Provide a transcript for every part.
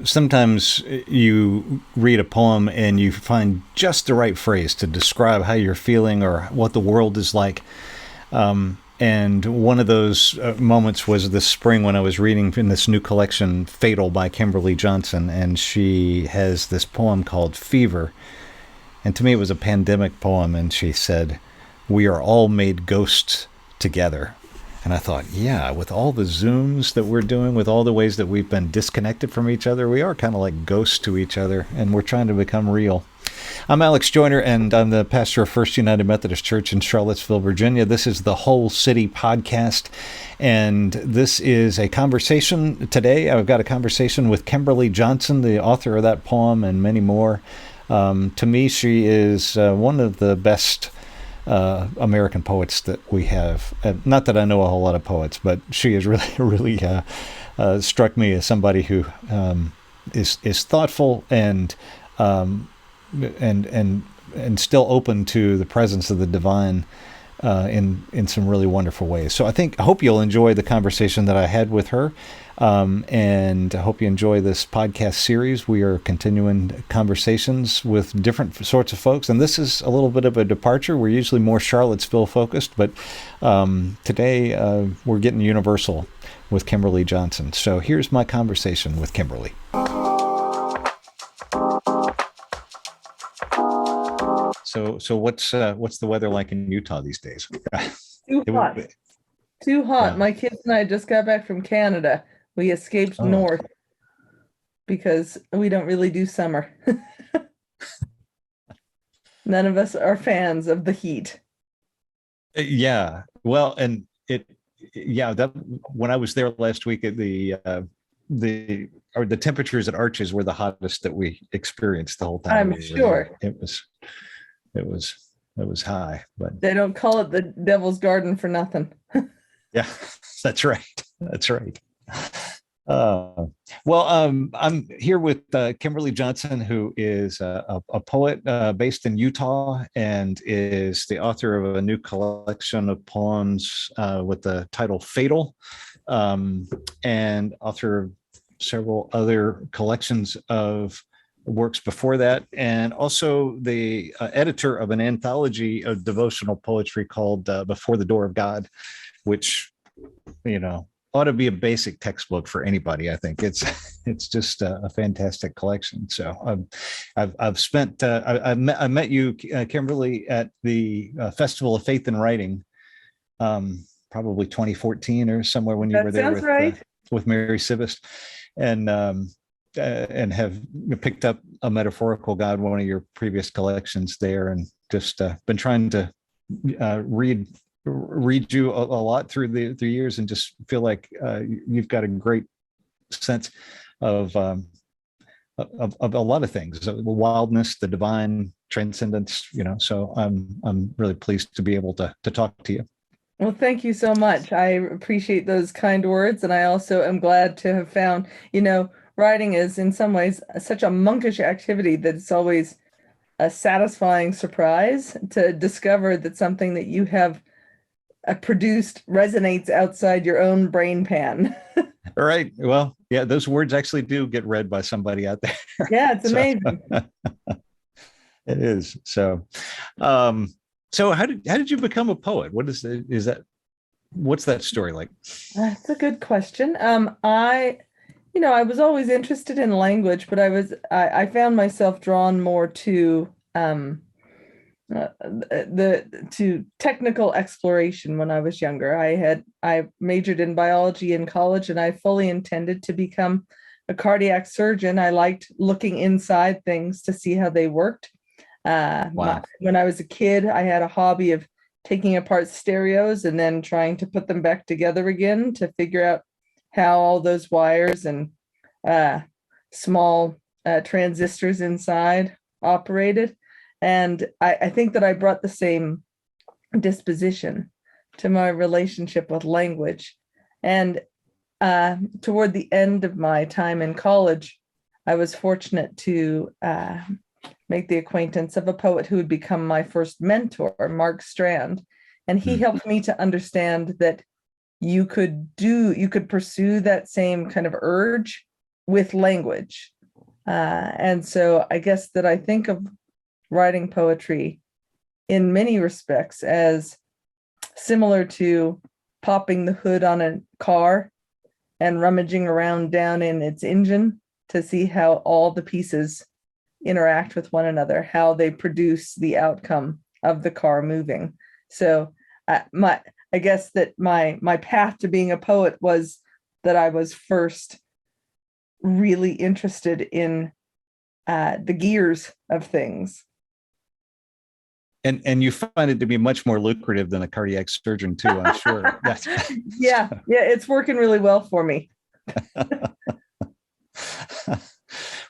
Sometimes you read a poem and you find just the right phrase to describe how you're feeling or what the world is like. And one of those moments was this spring when I was reading in this new collection, Fatal by Kimberly Johnson. And she has this poem called Fever. And to me, it was a pandemic poem. And she said, "We are all made ghosts together." And I thought, yeah, with all the Zooms that we're doing, with all the ways that we've been disconnected from each other, we are kind of like ghosts to each other, and we're trying to become real. I'm Alex Joyner, and I'm the pastor of First United Methodist Church in Charlottesville, Virginia. This is the Whole City podcast, and this is a conversation today. I've got a conversation with Kimberly Johnson, the author of that poem and many more. To me, she is one of the best American poets that we have. Not that I know a whole lot of poets, but she has really struck me as somebody who is thoughtful and still open to the presence of the divine in some really wonderful ways. So I hope you'll enjoy the conversation that I had with her. And I hope you enjoy this podcast series. We are continuing conversations with different sorts of folks, and this is a little bit of a departure. We're usually more Charlottesville focused, but today we're getting universal with Kimberly Johnson. So here's my conversation with Kimberly. So what's the weather like in Utah these days? Too hot. Too hot. Yeah. My kids and I just got back from Canada. We escaped north because we don't really do summer. None of us are fans of the heat. Yeah. Well, and that when I was there last week at the temperatures at Arches were the hottest that we experienced the whole time. I'm sure. It was high, but they don't call it the Devil's Garden for nothing. Yeah, that's right. That's right. I'm here with Kimberly Johnson, who is a poet based in Utah and is the author of a new collection of poems with the title Fatal, and author of several other collections of works before that, and also the editor of an anthology of devotional poetry called Before the Door of God, which, ought to be a basic textbook for anybody. I think it's just a fantastic collection. So I've spent I met you, Kimberly, at the Festival of Faith and Writing, probably 2014 or somewhere when you were there with Mary Sivist, and have picked up A Metaphorical God, one of your previous collections there, and just been trying to read you a lot through the years, and just feel like you've got a great sense of a lot of things, the wildness, the divine, transcendence. So I'm really pleased to be able to talk to you. Well, thank you so much. I appreciate those kind words, and I also am glad to have found, writing is in some ways such a monkish activity that it's always a satisfying surprise to discover that something that you have produced resonates outside your own brain pan. All right. Well, yeah, those words actually do get read by somebody out there. Yeah, it's amazing. It is. So how did you become a poet? What's that story like? That's a good question. I was always interested in language, but I found myself drawn more to to technical exploration when I was younger. I majored in biology in college, and I fully intended to become a cardiac surgeon. I liked looking inside things to see how they worked. Wow. When I was a kid, I had a hobby of taking apart stereos and then trying to put them back together again to figure out how all those wires and small transistors inside operated. And I think that I brought the same disposition to my relationship with language. And toward the end of my time in college, I was fortunate to make the acquaintance of a poet who would become my first mentor, Mark Strand. And he helped me to understand that you could pursue that same kind of urge with language. And so I guess that I think of writing poetry in many respects as similar to popping the hood on a car and rummaging around down in its engine to see how all the pieces interact with one another, how they produce the outcome of the car moving. So I guess that my path to being a poet was that I was first really interested in the gears of things. And you find it to be much more lucrative than a cardiac surgeon too, I'm sure. Yeah, it's working really well for me.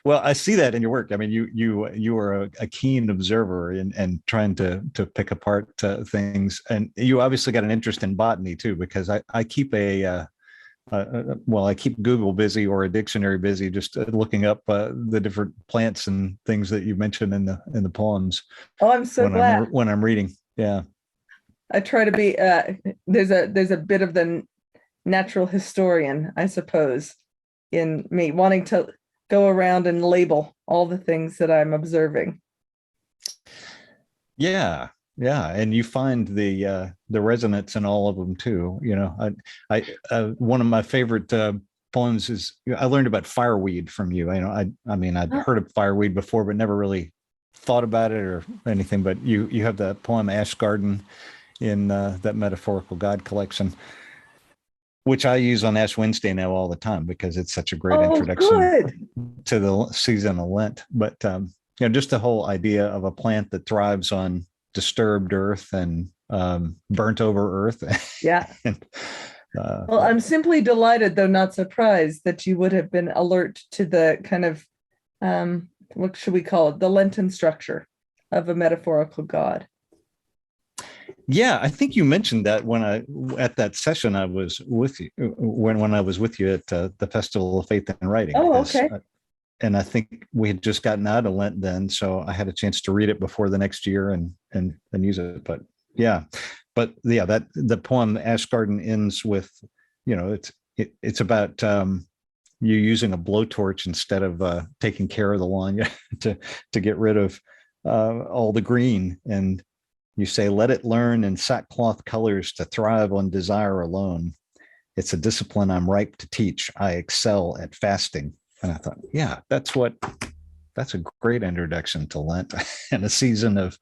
Well, I see that in your work. I mean, you are a keen observer and trying to pick apart things, and you obviously got an interest in botany too, because I keep I keep Google busy or a dictionary busy, just looking up the different plants and things that you mentioned in the poems. Oh, I'm so glad. When I'm reading. Yeah, I try to be. There's a bit of the natural historian, I suppose, in me wanting to go around and label all the things that I'm observing. yeah, and you find the resonance in all of them too. You know, I one of my favorite poems is, I learned about fireweed from you. I mean, I'd heard of fireweed before, but never really thought about it or anything. But you have the poem Ash Garden in that Metaphorical God collection, which I use on Ash Wednesday now all the time because it's such a great introduction to the season of Lent. But just the whole idea of a plant that thrives on disturbed earth and burnt over earth. Yeah. Well, I'm simply delighted, though not surprised, that you would have been alert to the kind of, what should we call it, the Lenten structure of a metaphorical God. Yeah, I think you mentioned that at that session I was with you, when I was with you at the Festival of Faith and Writing. Oh, okay. And I think we had just gotten out of Lent then, so I had a chance to read it before the next year and use it. But that the poem Ash Garden ends with, it's about you using a blowtorch instead of taking care of the lawn to get rid of all the green. And you say, let it learn in sackcloth colors to thrive on desire alone. It's a discipline I'm ripe to teach. I excel at fasting. And I thought, yeah, that's a great introduction to Lent and a season of,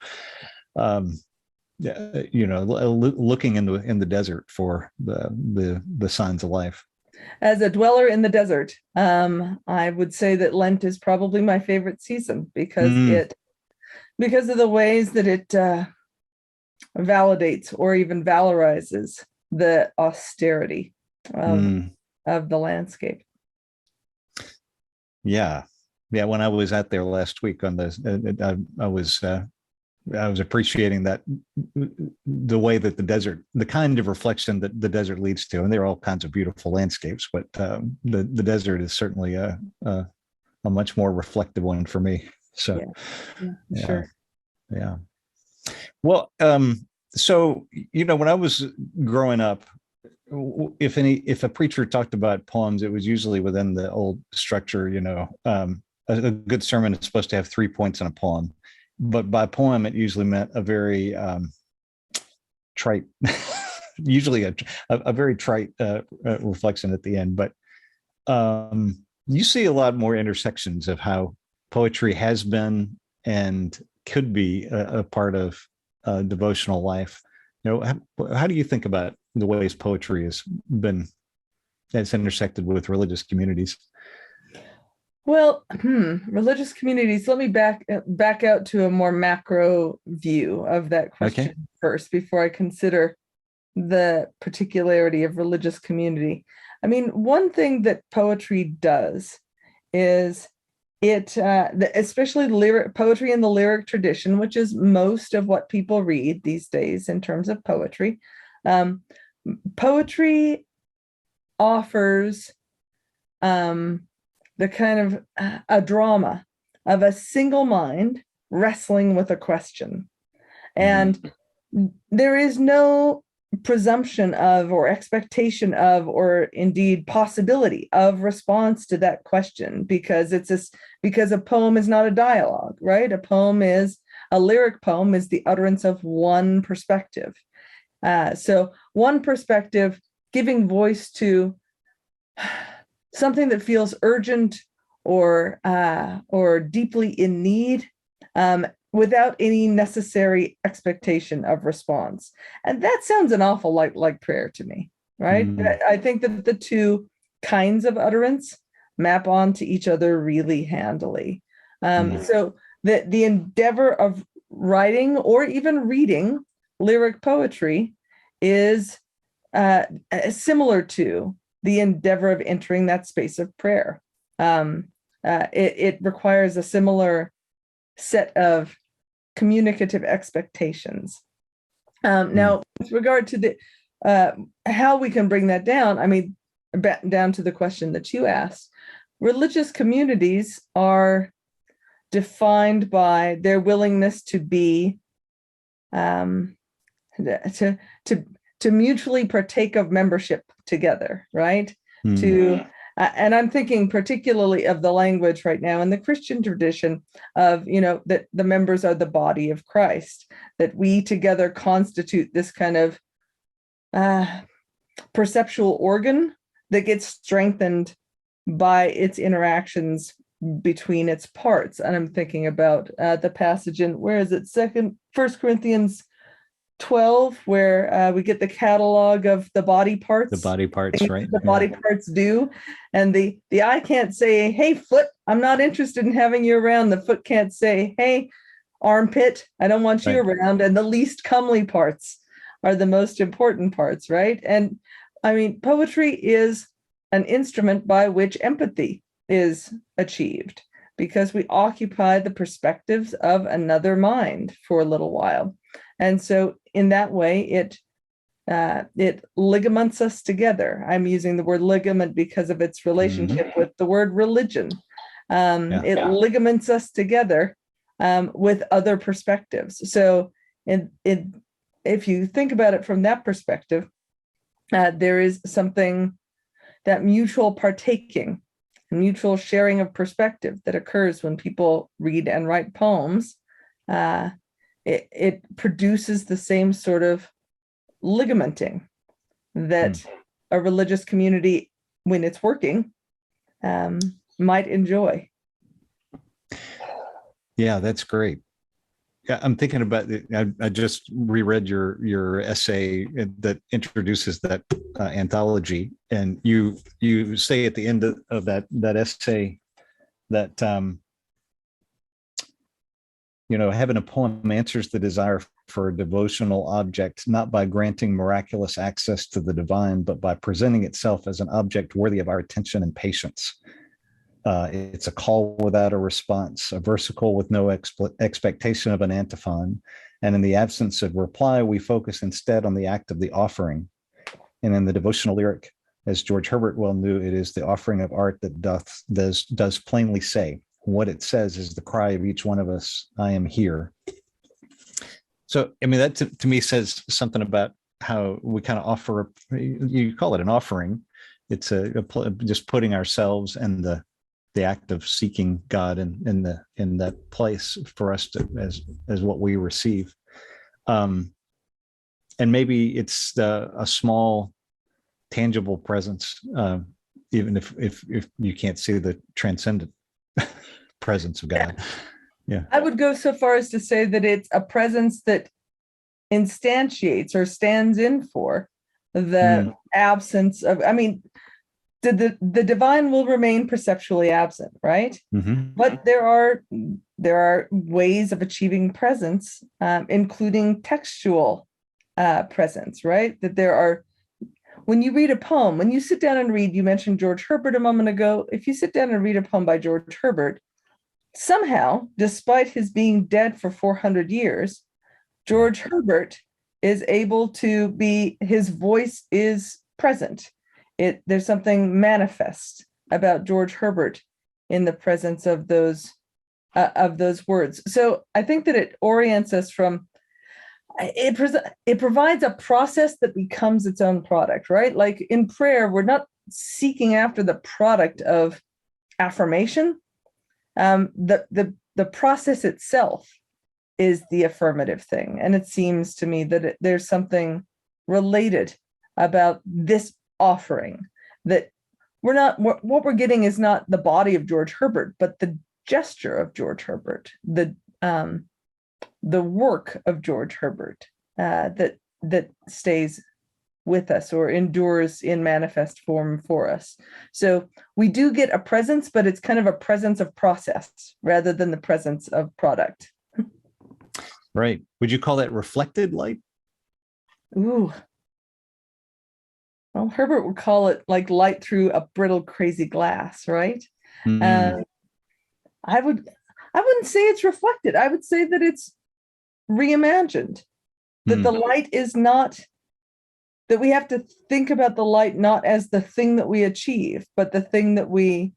looking in the desert for the signs of life. As a dweller in the desert, I would say that Lent is probably my favorite season because of the ways that it validates or even valorizes the austerity of the landscape. Yeah. When I was out there last week on I was appreciating that, the way that the kind of reflection that the desert leads to, and there are all kinds of beautiful landscapes, but the desert is certainly a much more reflective one for me. So, Sure. Yeah. Well, so, when I was growing up, if a preacher talked about poems, it was usually within the old structure. A good sermon is supposed to have 3 points in a poem, but by poem, it usually meant a very trite, usually a very trite reflection at the end. But you see a lot more intersections of how poetry has been and could be a part of devotional life. How do you think about the ways poetry has intersected with religious communities? Well, religious communities. Let me back out to a more macro view of that question first, before I consider the particularity of religious community. I mean, one thing that poetry does is it, especially poetry in the lyric tradition, which is most of what people read these days in terms of poetry. Poetry offers the kind of a drama of a single mind wrestling with a question. And there is no presumption of, or expectation of, or indeed possibility of response to that question, because because a poem is not a dialogue, right? A lyric poem is the utterance of one perspective. So one perspective giving voice to something that feels urgent or deeply in need, without any necessary expectation of response. And that sounds an awful lot like prayer to me, right? I think that the two kinds of utterance map onto each other really handily. So the endeavor of writing or even reading lyric poetry is similar to the endeavor of entering that space of prayer. It requires a similar set of communicative expectations. Now, with regard to the how we can bring that down, I mean, down to the question that you asked, religious communities are defined by their willingness to be to mutually partake of membership together, right? And I'm thinking particularly of the language right now in the Christian tradition of, that the members are the body of Christ, that we together constitute this kind of perceptual organ that gets strengthened by its interactions between its parts. And I'm thinking about the passage in, where is it? 1 Corinthians 12, where we get the catalog of the body parts. The body parts, right? The body parts do. And the eye can't say, hey, foot, I'm not interested in having you around. The foot can't say, hey, armpit, I don't want you around. And the least comely parts are the most important parts, right? And I mean, poetry is an instrument by which empathy is achieved, because we occupy the perspectives of another mind for a little while. And so in that way, it ligaments us together. I'm using the word ligament because of its relationship with the word religion. It ligaments us together with other perspectives. So if you think about it from that perspective, there is something, that mutual partaking, mutual sharing of perspective that occurs when people read and write poems. It produces the same sort of ligamenting that a religious community, when it's working, might enjoy. Yeah, that's great. Yeah, I'm thinking about it. I just reread your essay that introduces that anthology, and you say at the end of that essay that having a poem answers the desire for a devotional object, not by granting miraculous access to the divine, but by presenting itself as an object worthy of our attention and patience. It's a call without a response, a versicle with no expectation of an antiphon. And in the absence of reply, we focus instead on the act of the offering. And in the devotional lyric, as George Herbert well knew, it is the offering of art that does plainly say, what it says is the cry of each one of us, I am here. So, I mean, that to me says something about how we kind of offer, you call it an offering. It's just putting ourselves and the act of seeking God in that place for us to, as what we receive. And maybe it's a small tangible presence, even if you can't see the transcendent presence of God. Yeah. I would go so far as to say that it's a presence that instantiates or stands in for the absence of, I mean, the divine will remain perceptually absent, right? But there are ways of achieving presence, including textual presence, right? That there are, when you read a poem, when you sit down and read, you mentioned George Herbert a moment ago. If you sit down and read a poem by George Herbert, somehow, despite his being dead for 400 years, George Herbert is able to be, his voice is present. There's something manifest about George Herbert in the presence of those words. So I think that it orients us from, it provides a process that becomes its own product, right? Like in prayer, we're not seeking after the product of affirmation. The process itself is the affirmative thing. And it seems to me that there's something related about this offering, that what we're getting is not the body of George Herbert, but the gesture of George Herbert, the work of George Herbert, that stays with us or endures in manifest form for us. So we do get a presence, but it's kind of a presence of process rather than the presence of product. Right. Would you call that reflected light? Ooh. Well, Herbert would call it like light through a brittle, crazy glass, right? Mm-hmm. I wouldn't say it's reflected. I would say that it's reimagined, that the light is not, that we have to think about the light not as the thing that we achieve, but the thing that we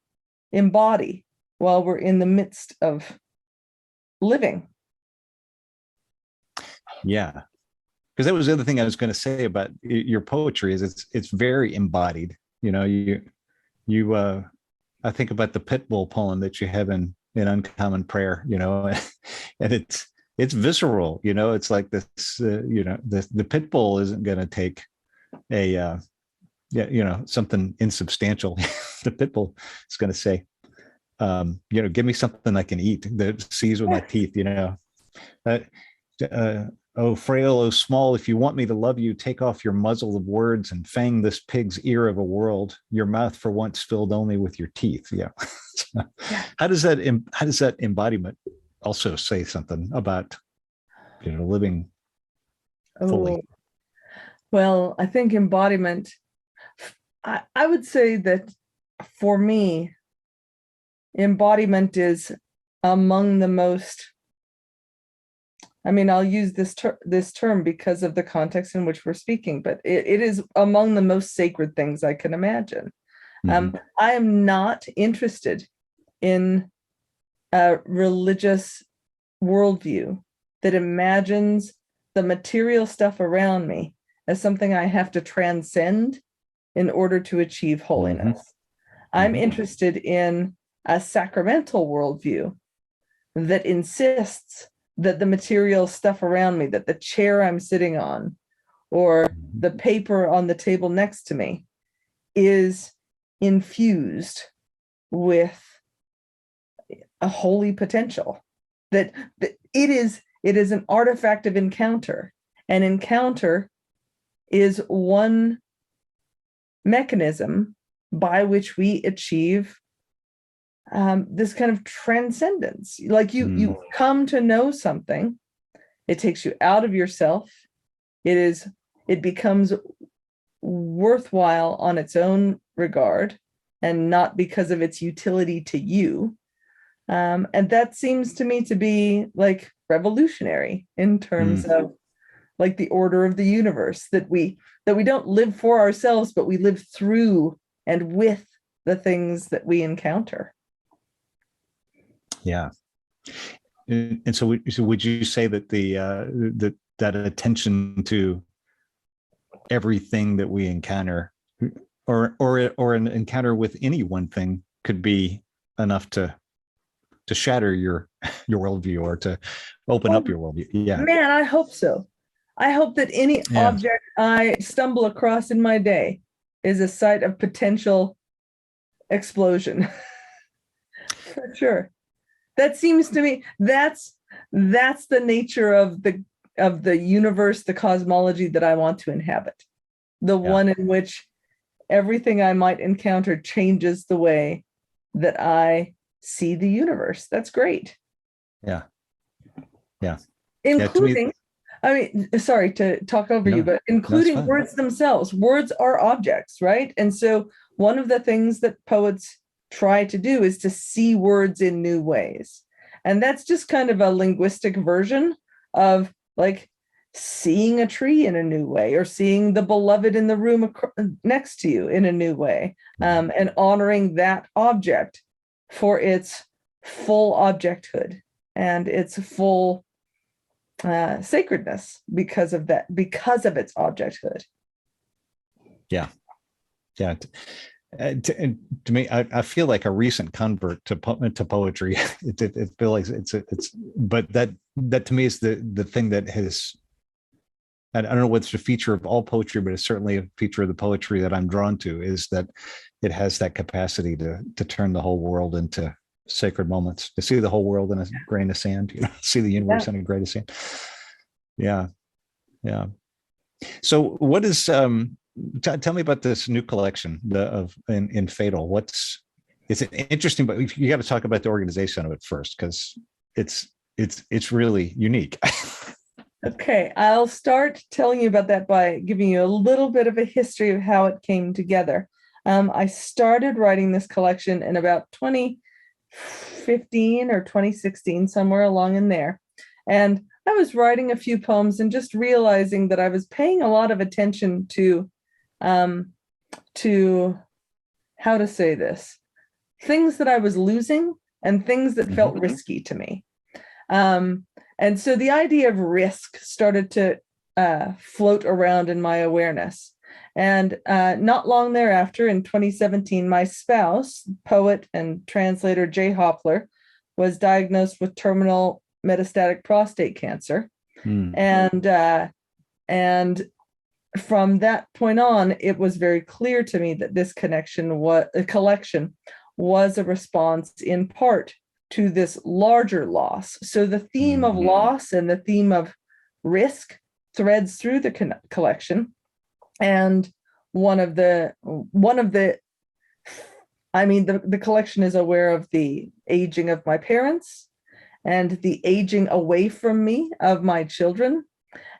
embody while we're in the midst of living. Yeah. Because that was the other thing I was going to say about your poetry is it's very embodied. You know, I think about the Pitbull poem that you have in Uncommon Prayer, you know, and it's visceral, you know, it's like this, you know, the Pitbull isn't going to take a, you know, something insubstantial. The Pitbull is going to say, you know, give me something I can eat that sees with my teeth, you know. Oh, frail, oh, small, if you want me to love you, take off your muzzle of words and fang this pig's ear of a world, your mouth for once filled only with your teeth. Yeah. How does that embodiment also say something about, you know, living fully? Oh, well, I think embodiment, I would say that for me, embodiment is among the most, I mean, I'll use this term because of the context in which we're speaking, but it is among the most sacred things I can imagine. Mm-hmm. I am not interested in a religious worldview that imagines the material stuff around me as something I have to transcend in order to achieve holiness. Mm-hmm. I'm interested in a sacramental worldview that insists that the material stuff around me, that the chair I'm sitting on or the paper on the table next to me is infused with a holy potential, that it is an artifact of encounter. An encounter is one mechanism by which we achieve this kind of transcendence. Like you come to know something, it takes you out of yourself. It becomes worthwhile on its own regard and not because of its utility to you. And that seems to me to be like revolutionary in terms of like the order of the universe, that we don't live for ourselves, but we live through and with the things that we encounter. Yeah. And so would you say that that attention to everything that we encounter or an encounter with any one thing could be enough to shatter your worldview or to open up your worldview? Yeah. Man, I hope so. I hope that any object I stumble across in my day is a site of potential explosion. For sure. That seems to me, that's the nature of the universe, the cosmology that I want to inhabit. The one in which everything I might encounter changes the way that I see the universe. That's great. Yeah. Yeah. Including, I mean, sorry to talk over you, but including words themselves. Words are objects, right? And so one of the things that poets try to do is to see words in new ways. And that's just kind of a linguistic version of like seeing a tree in a new way or seeing the beloved in the room next to you in a new way, and honoring that object for its full objecthood and its full sacredness because of that, because of its objecthood. Yeah. Yeah. To me, I feel like a recent convert to poetry. It feels like but that to me is the thing that has. I don't know what's the feature of all poetry, but it's certainly a feature of the poetry that I'm drawn to, is that it has that capacity to turn the whole world into sacred moments, to see the whole world in a grain of sand, see the universe in a grain of sand. Yeah. Yeah. So what is, tell me about this new collection in Fatal. It's interesting, but you got to talk about the organization of it first, because it's really unique. Okay, I'll start telling you about that by giving you a little bit of a history of how it came together. I started writing this collection in about 2015 or 2016, somewhere along in there. And I was writing a few poems and just realizing that I was paying a lot of attention to how to say this, things that I was losing and things that felt risky to me. And so the idea of risk started to float around in my awareness. And not long thereafter, in 2017, my spouse, poet and translator Jay Hopler, was diagnosed with terminal metastatic prostate cancer. And from that point on, it was very clear to me that this collection was a response in part to this larger loss. So the theme of loss and the theme of risk threads through the collection. And the collection is aware of the aging of my parents and the aging away from me of my children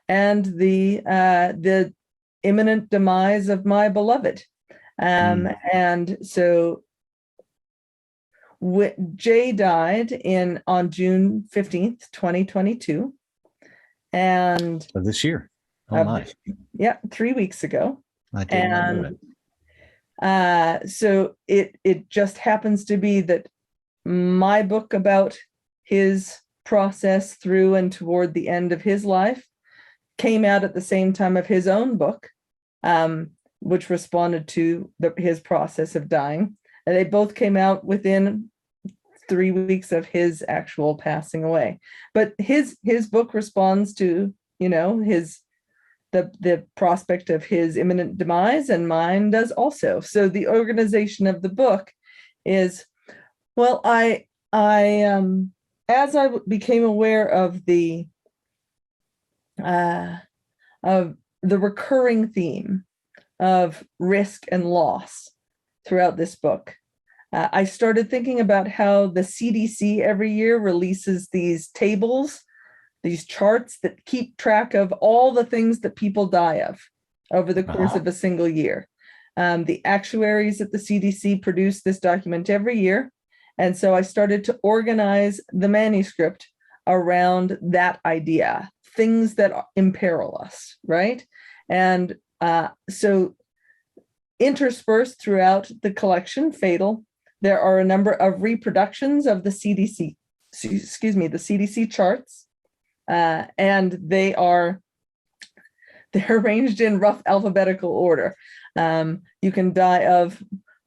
and the imminent demise of my beloved. And so Jay died on June 15th, 2022. And of this year. Oh my. Yeah, 3 weeks ago. I did not know that. So it just happens to be that my book about his process through and toward the end of his life came out at the same time of his own book, which responded to his process of dying. And they both came out within 3 weeks of his actual passing away. But his book responds to, the prospect of his imminent demise, and mine does also. So the organization of the book is, well, I as I became aware of the recurring theme of risk and loss throughout this book, I started thinking about how the CDC every year releases these tables, these charts that keep track of all the things that people die of over the course of a single year. The actuaries at the CDC produce this document every year. And so I started to organize the manuscript around that idea, things that imperil us, right? And so interspersed throughout the collection, Fatal, there are a number of reproductions of the CDC charts, and they're arranged in rough alphabetical order. You can die of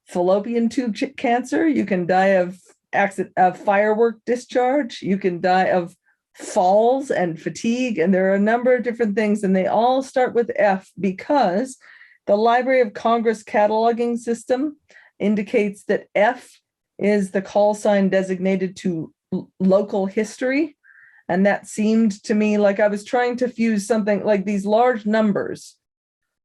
fallopian tube cancer. You can die of firework discharge. You can die of falls and fatigue, and there are a number of different things, and they all start with F because the Library of Congress cataloging system indicates that F is the call sign designated to local history. And that seemed to me like I was trying to fuse something like these large numbers,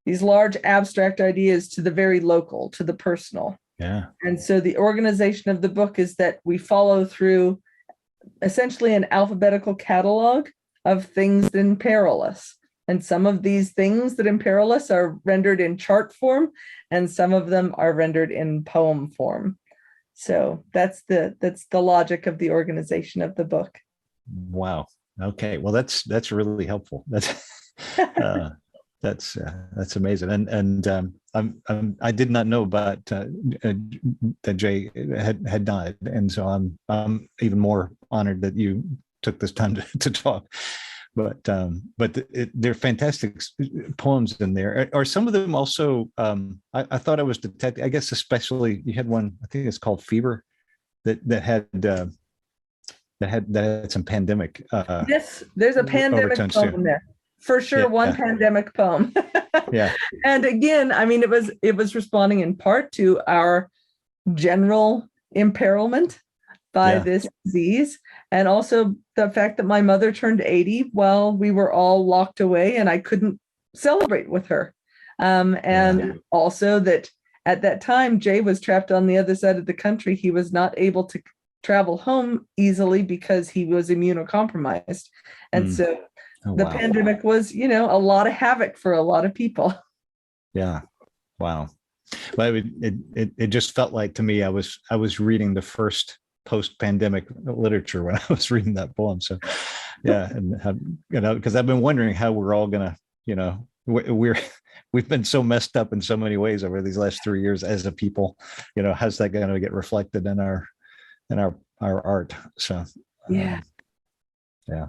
these large abstract ideas to the very local, to the personal. Yeah. And so the organization of the book is that we follow through essentially an alphabetical catalog of things that imperil us. And some of these things that imperil us are rendered in chart form, and some of them are rendered in poem form. So that's the logic of the organization of the book. Wow. Okay. Well, that's really helpful. That's amazing. And I did not know about that Jay had died, and so I'm even more honored that you took this time to talk. they're fantastic poems in there. Are some of them also? I thought I was detecting. I guess especially you had one. I think it's called Fever, that had some pandemic. Yes, there's a pandemic overtones poem too. there. For sure, one Yeah, pandemic poem. yeah, And again, I mean, it was responding in part to our general imperilment by yeah. this disease, and also the fact that my mother turned 80 while we were all locked away and I couldn't celebrate with her. And also that at that time, Jay was trapped on the other side of the country. He was not able to travel home easily because he was immunocompromised. And so Oh, the wow. pandemic was, a lot of havoc for a lot of people. Yeah. Wow. But it just felt like to me I was reading the first post-pandemic literature when I was reading that poem. So yeah, and because I've been wondering how we're all gonna, we've been so messed up in so many ways over these last 3 years as a people. How's that going to get reflected in our art? So Yeah. yeah.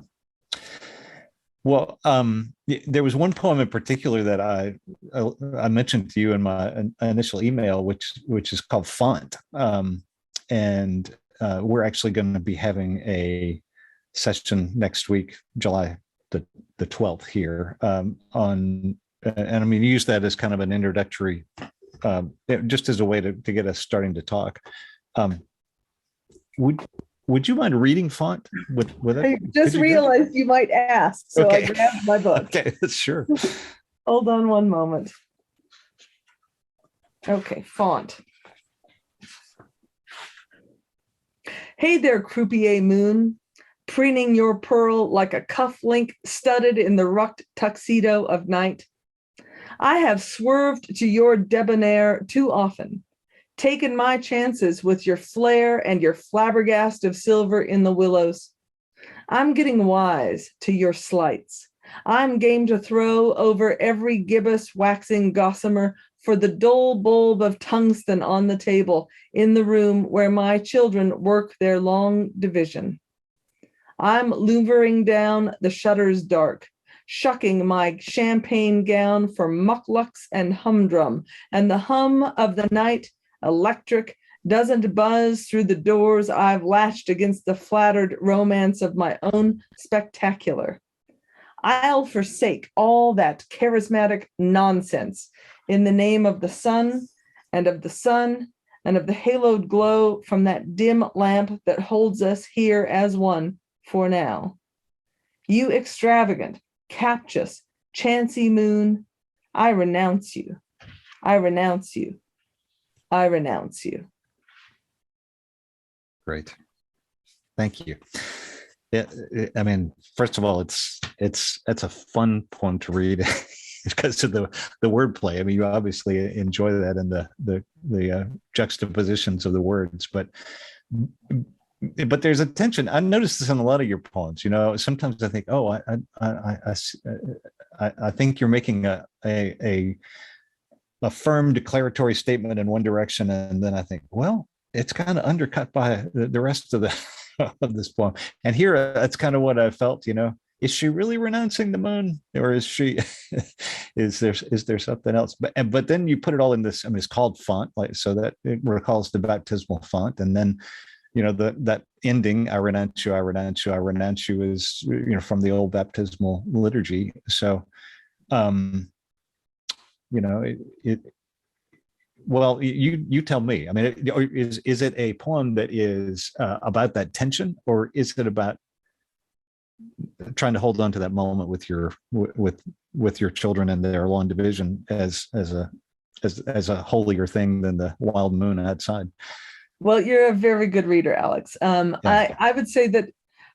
Well, there was one poem in particular that I mentioned to you in my initial email, which is called Font, and we're actually going to be having a session next week, July the 12th here on, and I mean use that as kind of an introductory, just as a way to get us starting to talk. Would you mind reading Font with it? I just realized you might ask, so okay. I grabbed my book. Okay, sure. Hold on one moment. Okay, Font. Hey there, croupier moon, preening your pearl like a cufflink studded in the rucked tuxedo of night. I have swerved to your debonair too often, taken my chances with your flare and your flabbergast of silver in the willows. I'm getting wise to your slights. I'm game to throw over every gibbous waxing gossamer for the dull bulb of tungsten on the table in the room where my children work their long division. I'm louvering down the shutters dark, shucking my champagne gown for mucklucks and humdrum, and the hum of the night electric doesn't buzz through the doors I've latched against the flattered romance of my own spectacular. I'll forsake all that charismatic nonsense in the name of the sun and of the sun and of the haloed glow from that dim lamp that holds us here as one for now. You extravagant, captious, chancy moon, I renounce you. I renounce you. I renounce you. Great. Thank you. Yeah, I mean, first of all, it's a fun poem to read because of the wordplay. I mean, you obviously enjoy that and the juxtapositions of the words, but there's a tension. I noticed this in a lot of your poems. Sometimes I think, oh, I think you're making a firm declaratory statement in one direction, and then I think, well, it's kind of undercut by the rest of the of this poem. And here, that's kind of what I felt. Is she really renouncing the moon, or is she? is there something else? But then you put it all in this. I mean, it's called Font, like so that it recalls the baptismal font, and then that ending, I renounce you, I renounce you, I renounce you, is from the old baptismal liturgy. So, well, you tell me. I mean, is it a poem that is about that tension, or is it about trying to hold on to that moment with your children and their long division as a holier thing than the wild moon outside? Well, you're a very good reader, Alex. Yeah. I would say that.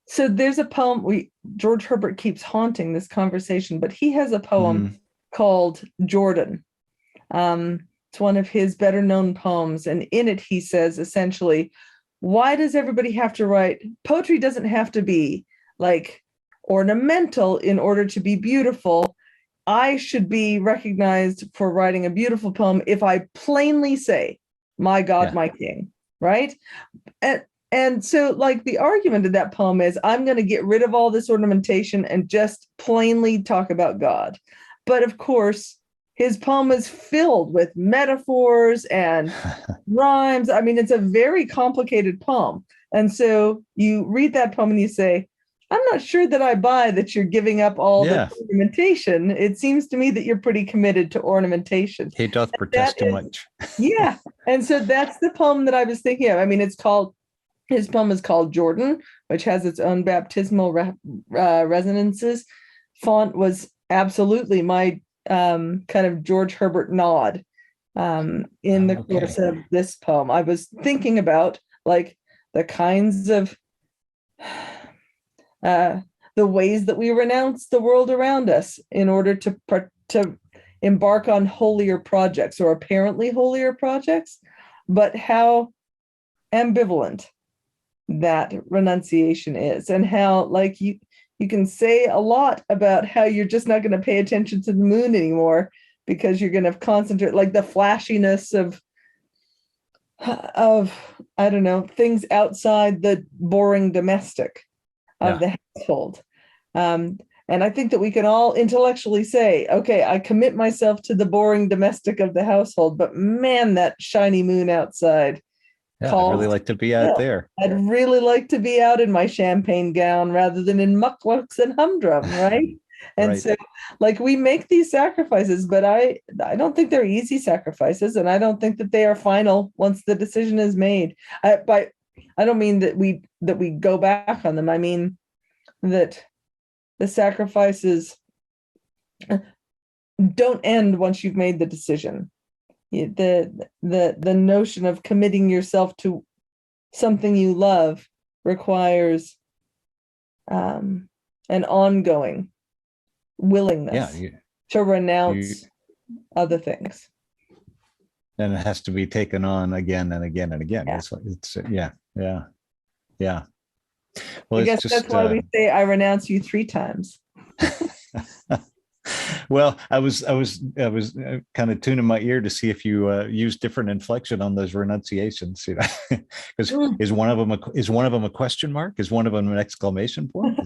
So there's a poem. George Herbert keeps haunting this conversation, but he has a poem called Jordan. It's one of his better known poems. And in it, he says, essentially, why does everybody have to write? Poetry doesn't have to be like ornamental in order to be beautiful. I should be recognized for writing a beautiful poem if I plainly say, my God, my King, right? And so, like, the argument of that poem is, I'm going to get rid of all this ornamentation and just plainly talk about God. But of course, his poem is filled with metaphors and rhymes. I mean, it's a very complicated poem. And so you read that poem and you say, I'm not sure that I buy that you're giving up all the Yeah. ornamentation. It seems to me that you're pretty committed to ornamentation. He doth And protest too much. yeah. And so that's the poem that I was thinking of. I mean, his poem is called Jordan, which has its own baptismal resonances. Font was absolutely my kind of George Herbert nod in the course of this poem. I was thinking about like the kinds of the ways that we renounce the world around us in order to embark on holier projects or apparently holier projects, but how ambivalent that renunciation is, and how like you can say a lot about how you're just not going to pay attention to the moon anymore because you're going to concentrate, like the flashiness of I don't know, things outside the boring domestic of the household. And I think that we can all intellectually say, okay, I commit myself to the boring domestic of the household, but man, that shiny moon outside. Yeah, I'd really like to be out there. I'd really like to be out in my champagne gown rather than in mucklucks and humdrum, right? And Right. so, like, we make these sacrifices, but I don't think they're easy sacrifices, and I don't think that they are final once the decision is made. I don't mean that we go back on them. I mean that the sacrifices don't end once you've made the decision. The notion of committing yourself to something you love requires an ongoing willingness to renounce other things, and it has to be taken on again and again and again. It's well, I guess that's why we say I renounce you 3 times. Well, I was kind of tuning my ear to see if you use different inflection on those renunciations, you know, because is one of them a question mark? Is one of them an exclamation point?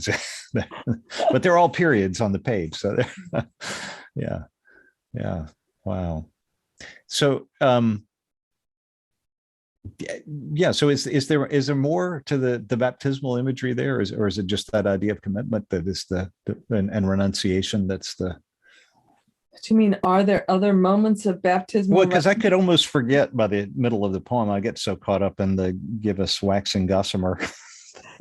But they're all periods on the page. So yeah. Wow. So so is there more to the baptismal imagery there, or is it just that idea of commitment that is and renunciation that's the? Do you mean, are there other moments of baptismal? Well, because I could almost forget by the middle of the poem. I get so caught up in the give us waxing gossamer.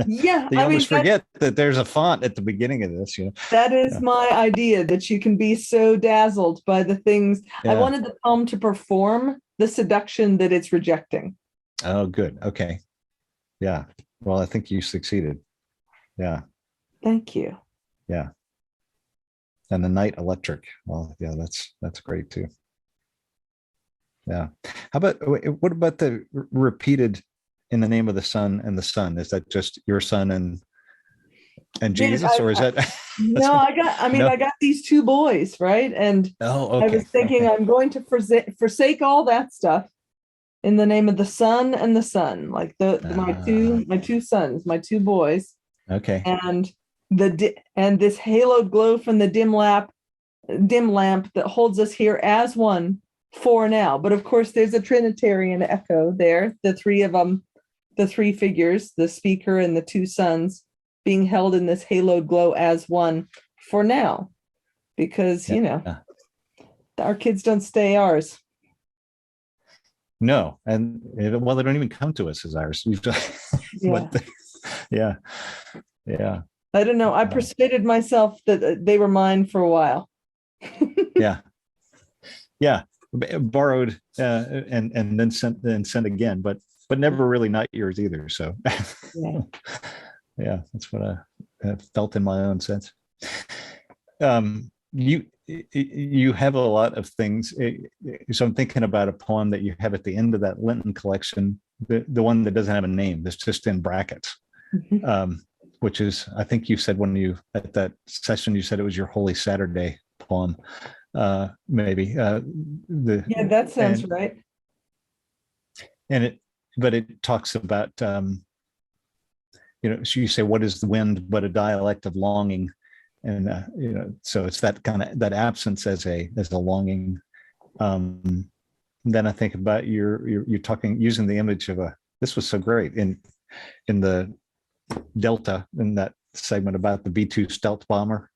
Yeah, you almost forget that there's a font at the beginning of this. You know, that is my idea, that you can be so dazzled by the things. I wanted the poem to perform the seduction that it's rejecting. Oh, good. Okay. Yeah. Well, I think you succeeded. Yeah. Thank you. Yeah. And the night electric. Well, yeah, that's great too. Yeah. What about the repeated in the name of the Son and the Son? Is that just your Son and Jesus, or is that? No, I got these 2 boys, right? And I was thinking I'm going to forsake all that stuff in the name of the Son and the Son, like my two sons, my 2 boys. Okay. And this haloed glow from the dim lamp that holds us here as one for now. But of course, there's a Trinitarian echo there. The 3 of them, the 3 figures, the speaker and the 2 sons, being held in this haloed glow as one for now, because our kids don't stay ours. No, and well, they don't even come to us as ours. Yeah. I don't know. I persuaded myself that they were mine for a while. Yeah. Borrowed and then sent again, but never really not yours either. So yeah, that's what I felt in my own sense. You have a lot of things. So I'm thinking about a poem that you have at the end of that Lenten collection, the one that doesn't have a name, that's just in brackets. Which is, I think you said when you at that session, you said it was your Holy Saturday poem, maybe. That sounds right. But it talks about so you say, what is the wind but a dialect of longing? And, so it's that kind of, that absence as a longing. Then I think about you're talking, using the image of this was so great in the Delta, in that segment about the B-2 stealth bomber.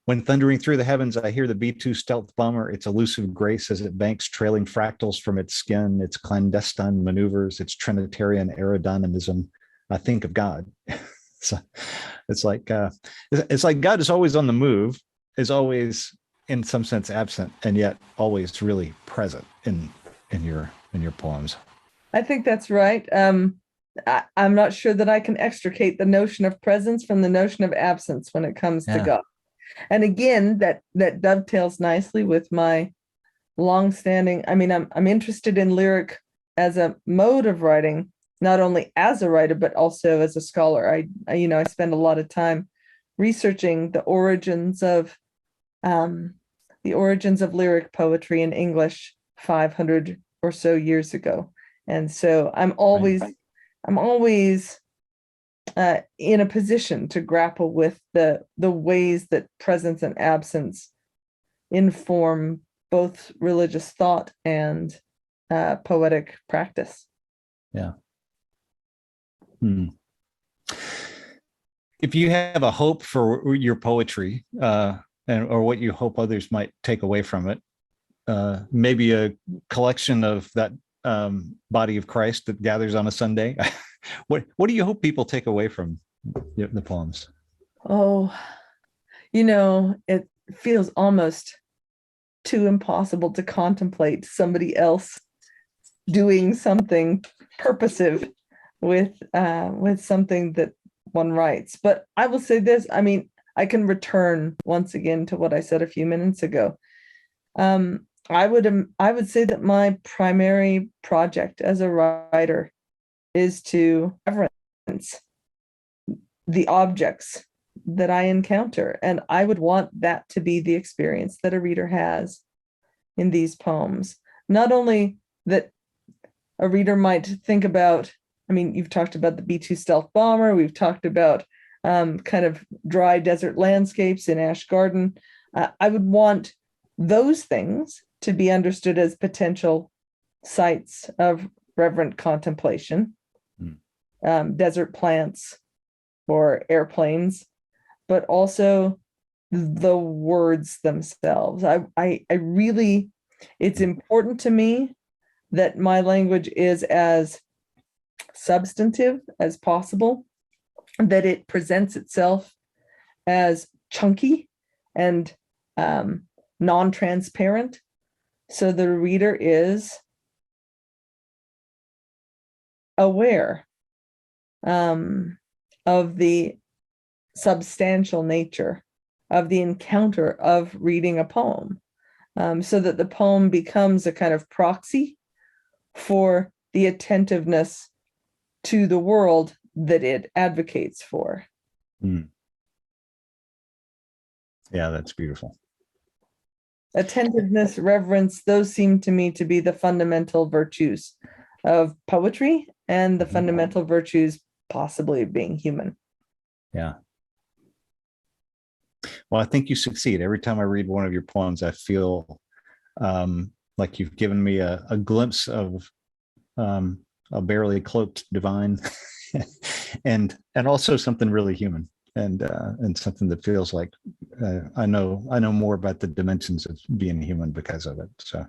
When thundering through the heavens, I hear the B-2 stealth bomber, its elusive grace as it banks trailing fractals from its skin, its clandestine maneuvers, its Trinitarian aerodynamism. I think of God. So it's like God is always on the move, is always in some sense absent, and yet always really present in your poems. I think that's right. I'm not sure that I can extricate the notion of presence from the notion of absence when it comes to God. And again, that dovetails nicely with my longstanding. I mean, I'm interested in lyric as a mode of writing, not only as a writer but also as a scholar. I spend a lot of time researching the origins of lyric poetry in English 500 or so years ago, and so I'm always in a position to grapple with the ways that presence and absence inform both religious thought and poetic practice. Yeah. If you have a hope for your poetry, or what you hope others might take away from it, maybe a collection of that body of Christ that gathers on a Sunday. What do you hope people take away from the poems? Oh, it feels almost too impossible to contemplate somebody else doing something purposive with something that one writes. But I will say this, I mean, I can return once again to what I said a few minutes ago. I would say that my primary project as a writer is to reverence the objects that I encounter. And I would want that to be the experience that a reader has in these poems. Not only that a reader might think about, I mean, you've talked about the B-2 stealth bomber, we've talked about kind of dry desert landscapes in Ash Garden. I would want those things to be understood as potential sites of reverent contemplation, desert plants or airplanes, but also the words themselves. I really, it's important to me that my language is as substantive as possible, that it presents itself as chunky and non-transparent, so the reader is aware of the substantial nature of the encounter of reading a poem, so that the poem becomes a kind of proxy for the attentiveness to the world that it advocates for. Yeah, that's beautiful. Attentiveness, reverence, those seem to me to be the fundamental virtues of poetry and the fundamental virtues possibly of being human. Yeah. Well, I think you succeed. Every time I read one of your poems, I feel like you've given me a glimpse of a barely cloaked divine, and also something really human, and something that feels like I know more about the dimensions of being human because of it. So,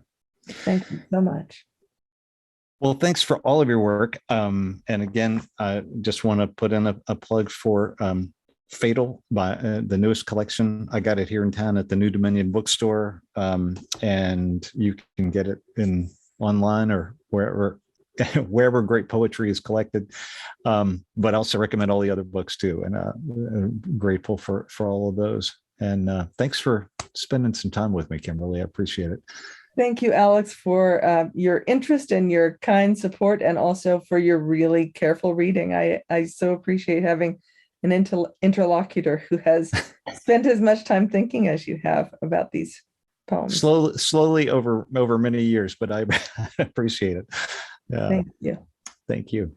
thank you so much. Well, thanks for all of your work. And again, I just want to put in a plug for Fatal, by the newest collection. I got it here in town at the New Dominion bookstore, and you can get it online or wherever great poetry is collected. But I also recommend all the other books too, and I'm grateful for all of those. And thanks for spending some time with me, Kimberly. I appreciate it. Thank you, Alex, for your interest and your kind support, and also for your really careful reading. I so appreciate having an interlocutor who has spent as much time thinking as you have about these poems. Slowly over many years, but I appreciate it. Thank you. Thank you.